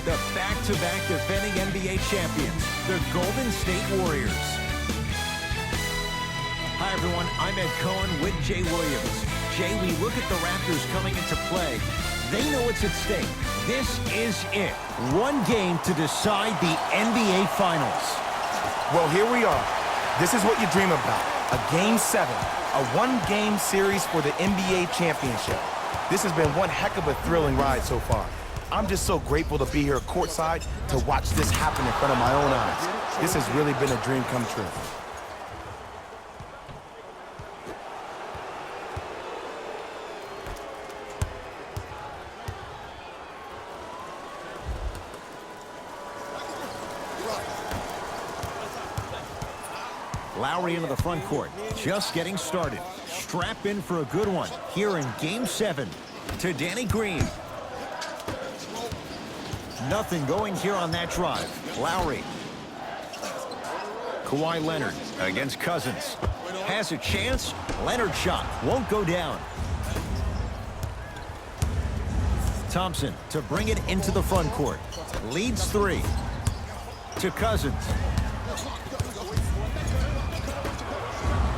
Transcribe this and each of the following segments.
the back-to-back defending NBA champions, the Golden State Warriors. Hi, everyone. I'm Ed Cohen with Jay Williams. Jay, we look at the Raptors coming into play. They know what's at stake. This is it. One game to decide the NBA Finals. Well, here we are. This is what you dream about. A Game 7. A one-game series for the NBA championship. This has been one heck of a thrilling ride so far. I'm just so grateful to be here courtside to watch this happen in front of my own eyes. This has really been a dream come true. Lowry into the front court, just getting started. Strap in for a good one here in Game 7 to Danny Green. Nothing going here on that drive. Lowry. Kawhi Leonard against Cousins. Has a chance. Leonard shot won't go down. Thompson to bring it into the front court. Leads 3. To Cousins.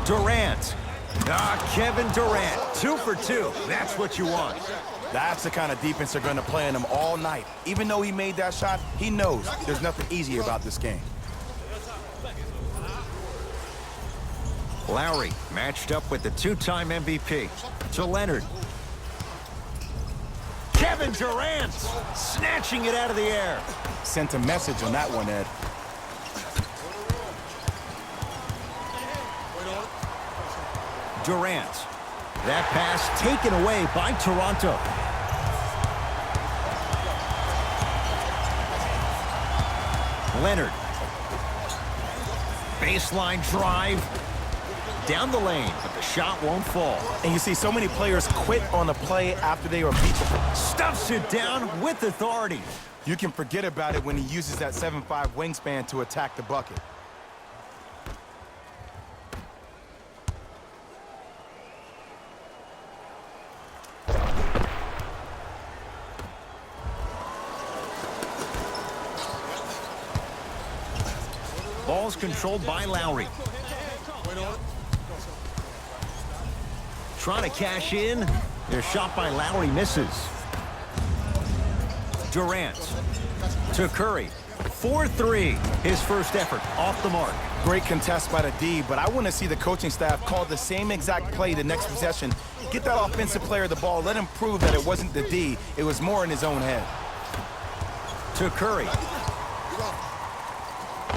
Durant. Kevin Durant. 2 for 2. That's what you want. That's the kind of defense they're going to play on him all night. Even though he made that shot, he knows there's nothing easy about this game. Lowry matched up with the 2-time MVP. To Leonard. Kevin Durant snatching it out of the air. Sent a message on that one, Ed. Durant. That pass taken away by Toronto. Leonard. Baseline drive. Down the lane, but the shot won't fall. And you see so many players quit on a play after they were beat. Stuffs it down with authority. You can forget about it when he uses that 7'5" wingspan to attack the bucket. Ball's controlled by Lowry. Trying to cash in. Their shot by Lowry misses. Durant to Curry. 4-3. His first effort off the mark. Great contest by the D, but I want to see the coaching staff call the same exact play the next possession. Get that offensive player the ball. Let him prove that it wasn't the D. It was more in his own head. To Curry.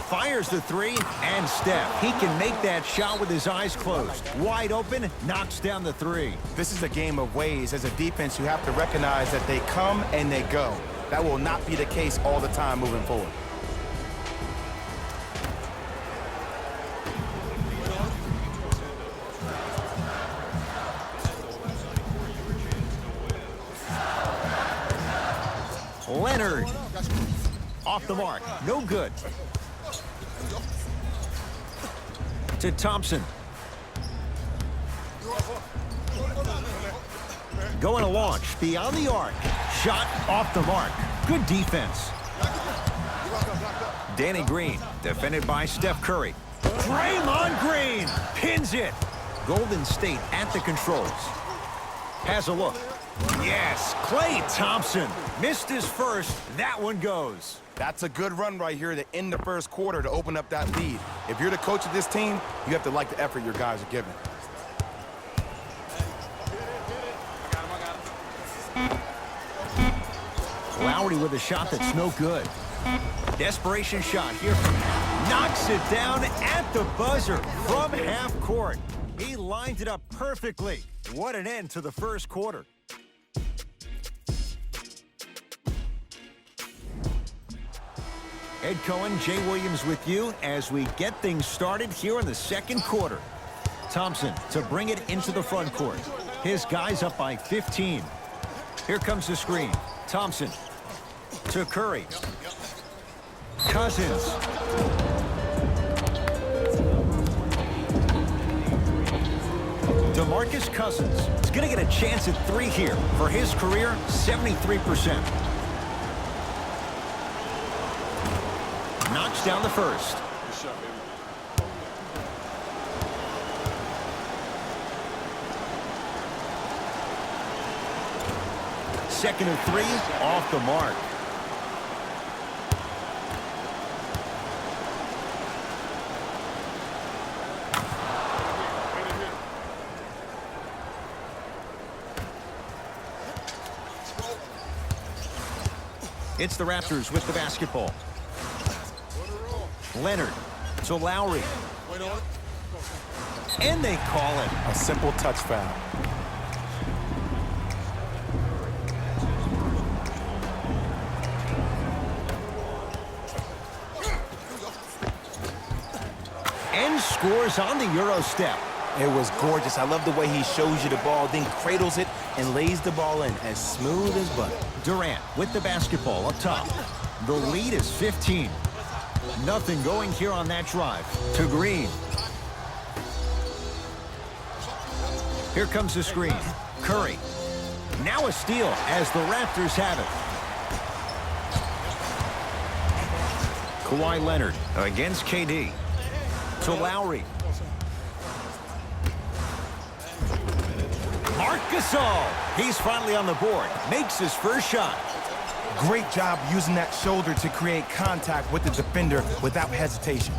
Fires the 3, and Steph. He can make that shot with his eyes closed. Wide open, knocks down the 3. This is a game of ways. As a defense, you have to recognize that they come and they go. That will not be the case all the time moving forward. Leonard. Off the mark. No good. To Thompson. Going to launch beyond the arc. Shot off the mark. Good defense. Danny Green, defended by Steph Curry. Draymond Green pins it. Golden State at the controls. Has a look. Yes, Klay Thompson missed his first. That one goes. That's a good run right here to end the first quarter to open up that lead. If you're the coach of this team, you have to like the effort your guys are giving. Lowry with a shot that's no good. Desperation shot here from knocks it down at the buzzer from half court. He lined it up perfectly. What an end to the first quarter. Ed Cohen, Jay Williams with you as we get things started here in the second quarter. Thompson to bring it into the front court. His guys up by 15. Here comes the screen. Thompson to Curry. Cousins. DeMarcus Cousins is going to get a chance at 3 here. For his career, 73%. knocks down the first. Second and 3, off the mark. It's the Raptors with the basketball. Leonard to Lowry. And they call it. A simple touch foul. And scores on the Euro step. It was gorgeous. I love the way he shows you the ball, then cradles it and lays the ball in as smooth as butter. Durant with the basketball up top. The lead is 15. Nothing going here on that drive. To Green. Here comes the screen. Curry. Now a steal as the Raptors have it. Kawhi Leonard against KD. To Lowry. Marc Gasol. He's finally on the board. Makes his first shot. Great job using that shoulder to create contact with the defender without hesitation.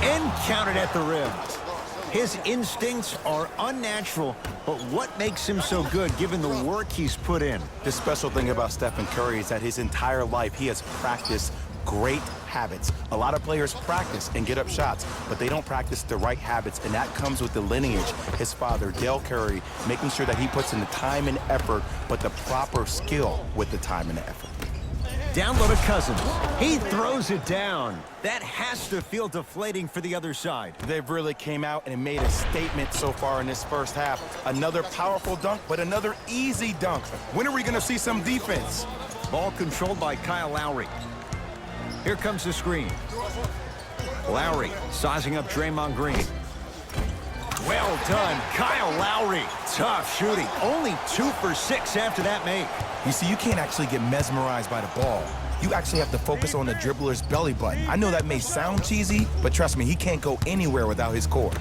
And counted at the rim. His instincts are unnatural, but what makes him so good given the work he's put in? The special thing about Stephen Curry is that his entire life he has practiced great habits. A lot of players practice and get up shots, but they don't practice the right habits, and that comes with the lineage. His father, Dale Curry, making sure that he puts in the time and effort, but the proper skill with the time and the effort. Down low to Cousins. He throws it down. That has to feel deflating for the other side. They've really came out and made a statement so far in this first half. Another powerful dunk, but another easy dunk. When are we going to see some defense? Ball controlled by Kyle Lowry. Here comes the screen. Lowry sizing up Draymond Green. Well done, Kyle Lowry. Tough shooting. Only 2 for 6 after that make. You see, you can't actually get mesmerized by the ball. You actually have to focus on the dribbler's belly button. I know that may sound cheesy, but trust me, he can't go anywhere without his core.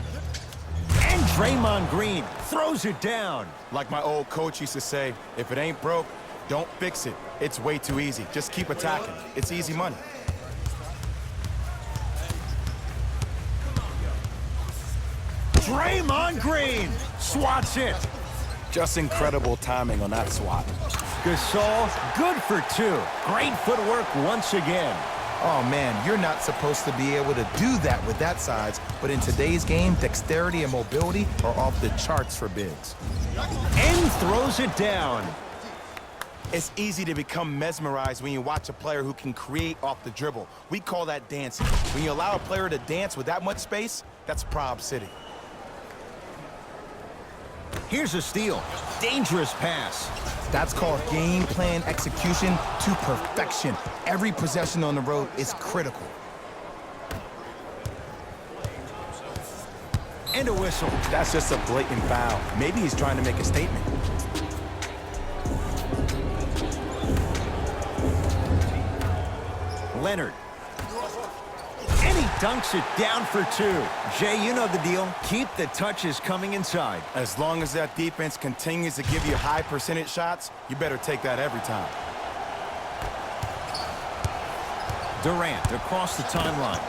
And Draymond Green throws it down. Like my old coach used to say, if it ain't broke, don't fix it. It's way too easy. Just keep attacking. It's easy money. Draymond Green swats it. Just incredible timing on that swat. Gasol, good for 2. Great footwork once again. Oh, man, you're not supposed to be able to do that with that size, but in today's game, dexterity and mobility are off the charts for bigs. And throws it down. It's easy to become mesmerized when you watch a player who can create off the dribble. We call that dancing. When you allow a player to dance with that much space, that's Prob City. Here's a steal. Dangerous pass. That's called game plan execution to perfection. Every possession on the road is critical. And a whistle. That's just a blatant foul. Maybe he's trying to make a statement. Leonard. And he dunks it down for 2. Jay, you know the deal. Keep the touches coming inside. As long as that defense continues to give you high percentage shots, you better take that every time. Durant across the timeline.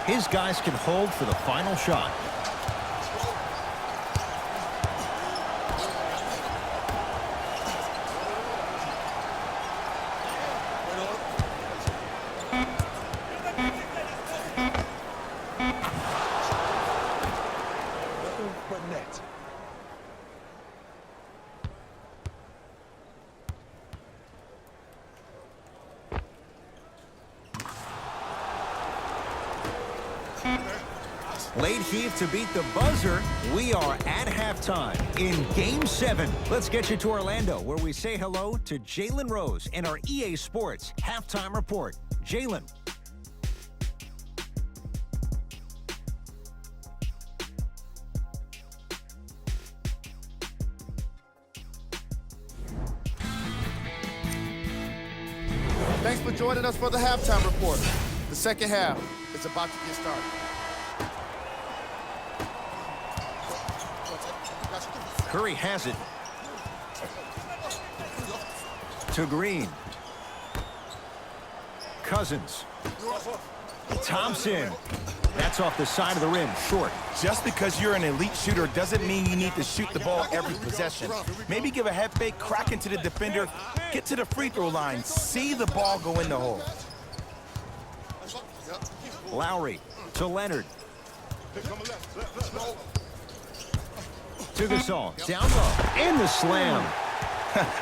His guys can hold for the final shot. Late heave to beat the buzzer. We are at halftime in Game 7. Let's get you to Orlando, where we say hello to Jalen Rose and our EA Sports Halftime Report. Jalen. Thanks for joining us for the halftime report. The second half is about to get started. Curry has it. To Green. Cousins. Thompson. That's off the side of the rim, short. Just because you're an elite shooter doesn't mean you need to shoot the ball every possession. Maybe give a head fake, crack into the defender, get to the free throw line, see the ball go in the hole. Lowry to Leonard. To Gasol, down low, and the slam.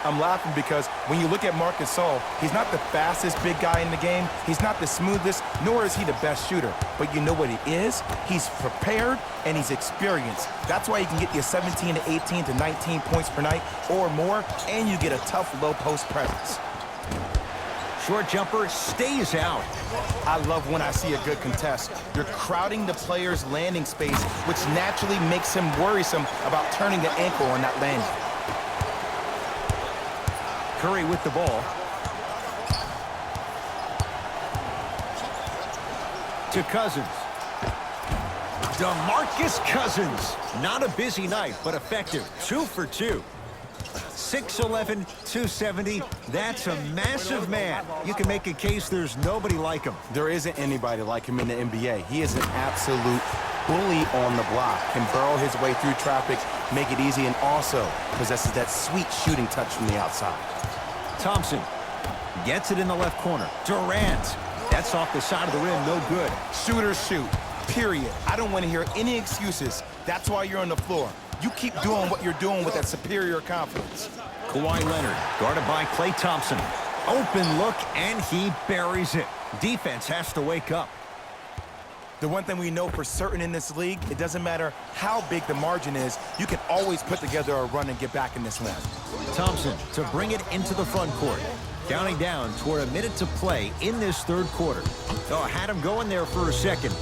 I'm laughing because when you look at Marc Gasol, he's not the fastest big guy in the game. He's not the smoothest, nor is he the best shooter. But you know what he is? He's prepared and he's experienced. That's why he can get you 17 to 18 to 19 points per night or more, and you get a tough low post presence. Short jumper stays out. I love when I see a good contest. You're crowding the player's landing space, which naturally makes him worrisome about turning an ankle on that landing. Curry with the ball. To Cousins. DeMarcus Cousins. Not a busy night, but effective. 2 for 2. 6'11", 270. That's a massive man. You can make a case there's nobody like him. There isn't anybody like him in the NBA. He is an absolute bully on the block. Can burrow his way through traffic, make it easy, and also possesses that sweet shooting touch from the outside. Thompson gets it in the left corner. Durant. That's off the side of the rim, no good. Shooters shoot, period. I don't want to hear any excuses. That's why you're on the floor. You keep doing what you're doing with that superior confidence. Kawhi Leonard, guarded by Klay Thompson. Open look, and he buries it. Defense has to wake up. The one thing we know for certain in this league, it doesn't matter how big the margin is, you can always put together a run and get back in this one. Thompson to bring it into the front court. Counting down toward a minute to play in this third quarter. Oh, had him going there for a second.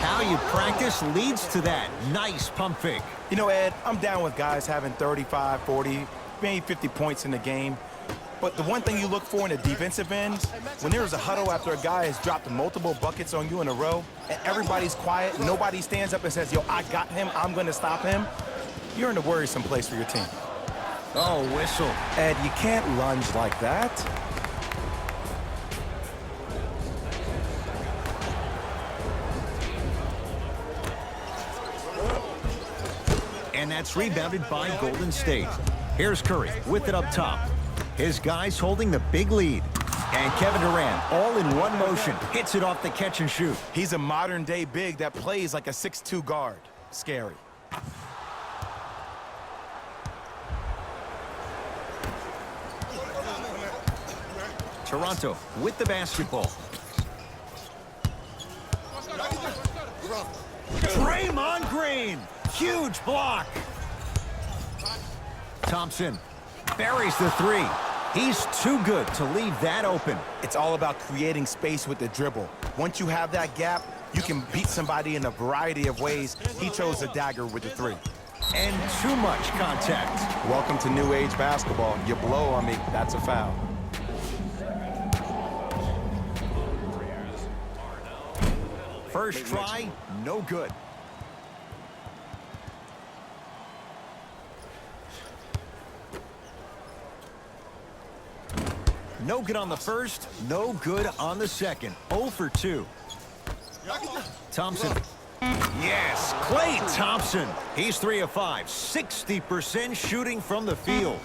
How you practice leads to that. Nice pump fake. You know, Ed, I'm down with guys having 35, 40, maybe 50 points in the game. But the one thing you look for in a defensive end, when there's a huddle after a guy has dropped multiple buckets on you in a row, and everybody's quiet, nobody stands up and says, yo, I got him, I'm going to stop him, you're in a worrisome place for your team. Oh, whistle. Ed, you can't lunge like that. And that's rebounded by Golden State. Here's Curry with it up top. His guys holding the big lead. And Kevin Durant, all in one motion, hits it off the catch and shoot. He's a modern-day big that plays like a 6'2" guard. Scary. Toronto with the basketball. Draymond Green, huge block. Thompson buries the three. He's too good to leave that open. It's all about creating space with the dribble. Once you have that gap, you can beat somebody in a variety of ways. He chose the dagger with the three. And too much contact. Welcome to new age basketball. You blow on me, that's a foul. First try, no good. No good on the first, no good on the second. 0 for 2. Thompson. Yes, Klay Thompson. He's 3 of 5, 60% shooting from the field.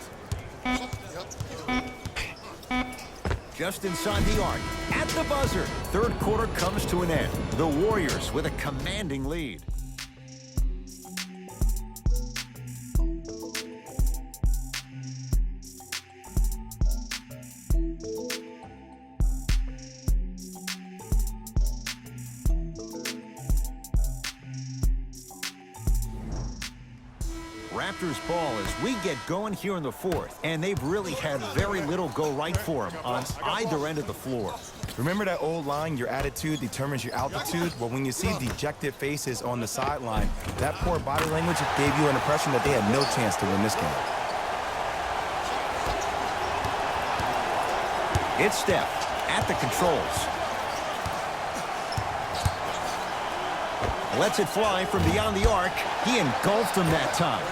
Just inside the arc, at the buzzer. Third quarter comes to an end. The Warriors with a commanding lead. Raptors ball as we get going here in the fourth, and they've really had very little go right for them on either end of the floor. Remember that old line, your attitude determines your altitude? Well, when you see dejected faces on the sideline, that poor body language gave you an impression that they had no chance to win this game. It's Steph at the controls. Lets it fly from beyond the arc. He engulfed him that time.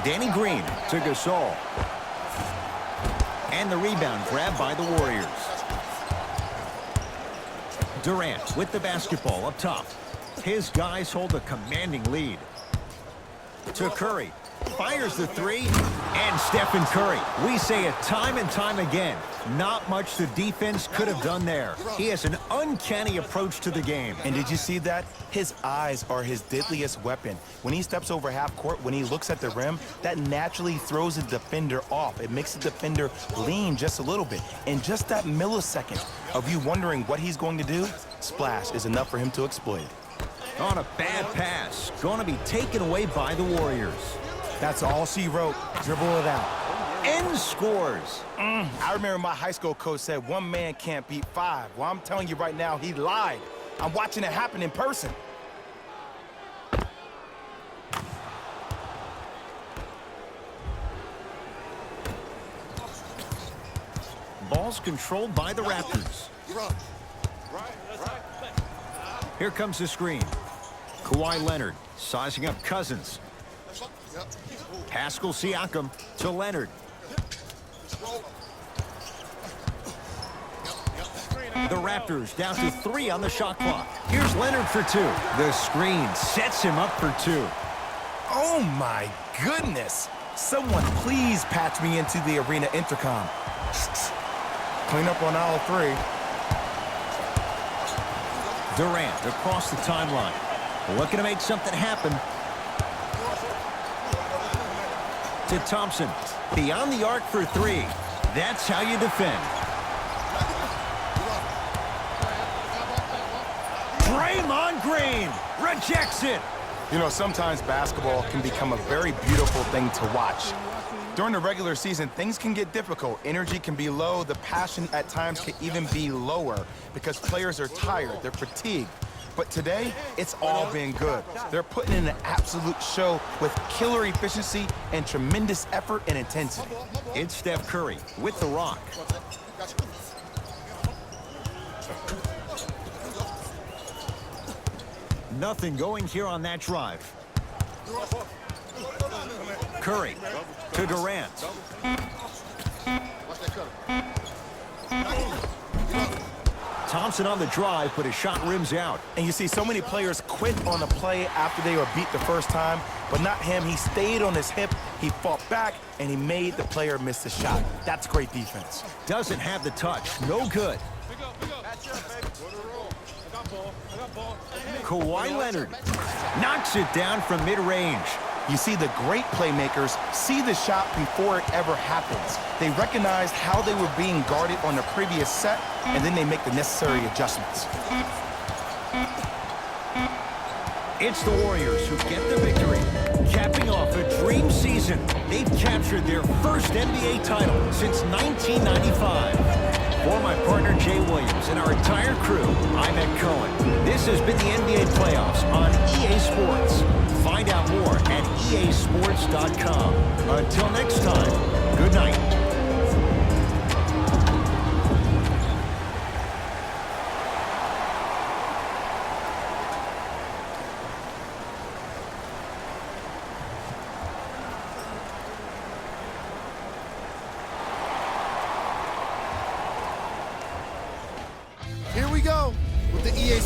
Danny Green to Gasol. And the rebound grabbed by the Warriors. Durant with the basketball up top. His guys hold a commanding lead. To Curry. Fires the three. And Stephen Curry. We say it time and time again. Not much the defense could have done there. He has an uncanny approach to the game. And did you see that? His eyes are his deadliest weapon. When he steps over half court, when he looks at the rim, that naturally throws the defender off. It makes the defender lean just a little bit. And just that millisecond of you wondering what he's going to do, splash is enough for him to exploit. On a bad pass. Going to be taken away by the Warriors. That's all she wrote. Dribble it out. And scores. I remember my high school coach said one man can't beat five. Well, I'm telling you right now, he lied. I'm watching it happen in person. Ball's controlled by the Raptors. Here comes the screen. Kawhi Leonard sizing up Cousins. Pascal Siakam to Leonard. The Raptors down to 3 on the shot clock. Here's Leonard for 2. The screen sets him up for 2. Oh my goodness. Someone please patch me into the arena intercom. Clean up on aisle 3. Durant across the timeline. Looking to make something happen. To Thompson. Beyond the arc for 3. That's how you defend. Draymond Green rejects it. You know, sometimes basketball can become a very beautiful thing to watch. During the regular season, things can get difficult. Energy can be low. The passion at times can even be lower because players are tired. They're fatigued. But today, it's all been good. They're putting in an absolute show with killer efficiency and tremendous effort and intensity. It's Steph Curry with the rock. Nothing going here on that drive. Curry to Durant. Thompson on the drive, but his shot rims out. And you see so many players quit on a play after they were beat the first time, but not him. He stayed on his hip, he fought back, and he made the player miss the shot. That's great defense. Doesn't have the touch. No good. Kawhi Leonard knocks it down from mid-range. You see, the great playmakers see the shot before it ever happens. They recognize how they were being guarded on the previous set, and then they make the necessary adjustments. It's the Warriors who get the victory, capping off a dream season. They've captured their first NBA title since 1995. For my partner Jay Williams and our entire crew, I'm Ed Cohen. This has been the NBA Playoffs on EA Sports. Find out more at easports.com. Until next time, good night. Here we go with the EA